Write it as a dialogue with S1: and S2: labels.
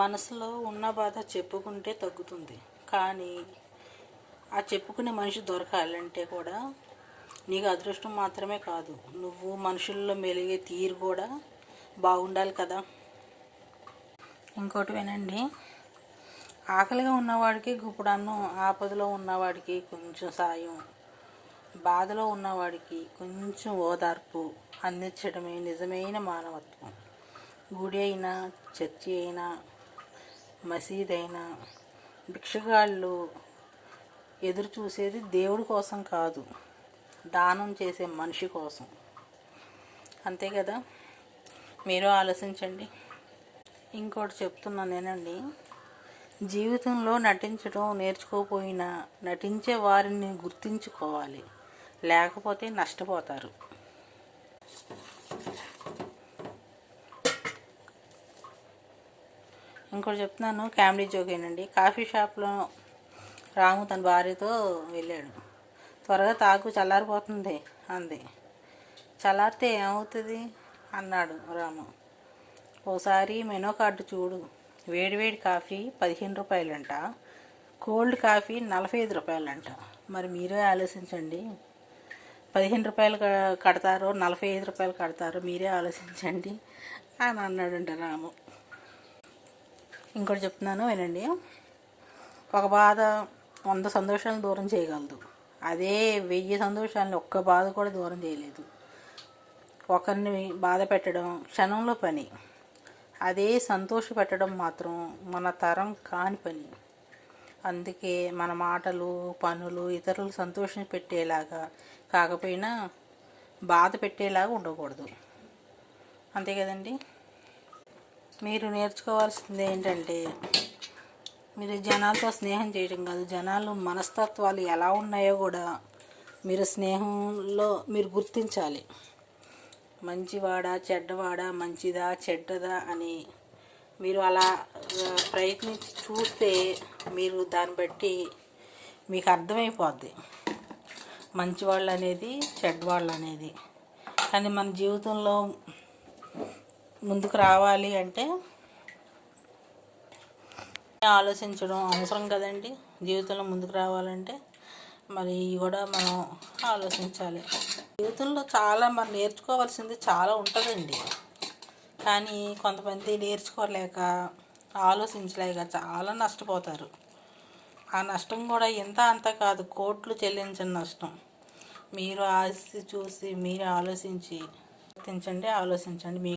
S1: మనసులో ఉన్న బాధ చెప్పుకుంటే తగ్గుతుంది, కానీ ఆ చెప్పుకునే మనిషి దొరకాలంటే కూడా నీకు అదృష్టం మాత్రమే కాదు, నువ్వు మనుషుల్లో మెలిగే తీరు కూడా బాగుండాలి కదా. ఇంకోటి వినండి, ఆకలిగా ఉన్నవాడికి గుప్పుడన్నం, ఆపదలో ఉన్నవాడికి కొంచెం సాయం, బాధలో ఉన్నవాడికి కొంచెం ఓదార్పు అందించడమే నిజమైన మానవత్వం. గుడి అయినా, చర్చి అయినా, మసీదైనా భిక్షగాళ్ళు ఎదురు చూసేది దేవుడి కోసం కాదు, దానం చేసే మనిషి కోసం. అంతే కదా, మీరు ఆలోచించండి. ఇంకోటి చెప్తున్నానేనండి, జీవితంలో నటించడం నేర్చుకోకపోయినా నటించే వారిని గుర్తించుకోవాలి, లేకపోతే నష్టపోతారు. ఇంకోటి చెప్తున్నాను, కామెడీ జోకేనండి. కాఫీ షాప్లో రాము తన భార్యతో వెళ్ళాడు. త్వరగా తాగు, చల్లారిపోతుంది అంది. చల్లారితే ఏమవుతుంది అన్నాడు రాము. ఓసారి మెనూ కార్డు చూడు, వేడివేడి కాఫీ 15 రూపాయలంట, కోల్డ్ కాఫీ 45 రూపాయలంట. మరి మీరే ఆలోచించండి, 15 రూపాయలు కడతారో 45 రూపాయలు కడతారో మీరే ఆలోచించండి అని అన్నాడంట రాము. ఇంకోటి చెప్తున్నాను వినండి, ఒక బాధ 100 సంతోషాలను దూరం చేయగలదు, అదే 1000 సంతోషాలను ఒక్క బాధ కూడా దూరం చేయలేదు. ఒకరిని బాధ పెట్టడం క్షణంలో పని, అదే సంతోష పెట్టడం మాత్రం మన తరం కాని పని. అందుకే మన మాటలు, పనులు ఇతరులు సంతోషం పెట్టేలాగా కాకపోయినా బాధ పెట్టేలాగా ఉండకూడదు. అంతే కదండి. మీరు నేర్చుకోవాల్సింది ఏంటంటే, మీరు జనాలతో స్నేహం చేయడం కాదు, జనాలు మనస్తత్వాలు ఎలా ఉన్నాయో కూడా మీరు స్నేహంలో మీరు గుర్తించాలి. మంచివాడా చెడ్డవాడా, మంచిదా చెడ్డదా అని మీరు అలా ప్రయత్నించి చూస్తే మీరు దాన్ని బట్టి మీకు అర్థమైపోద్ది మంచివాళ్ళు అనేది చెడ్డవాళ్ళు అనేది. కానీ మన జీవితంలో ముందుకు రావాలి అంటే ఆలోచించడం అవసరం కదండి. జీవితంలో ముందుకు రావాలంటే మరి ఇవి కూడా మనం ఆలోచించాలి. జీవితంలో చాలా మనం నేర్చుకోవాల్సింది చాలా ఉంటుందండి, కానీ కొంతమంది నేర్చుకోలేక ఆలోచించలేక చాలా నష్టపోతారు. ఆ నష్టం కూడా ఎంత అంత కాదు, కోట్లు చెల్లించిన నష్టం. మీరు ఆశ చూసి మీరు ఆలోచించండి.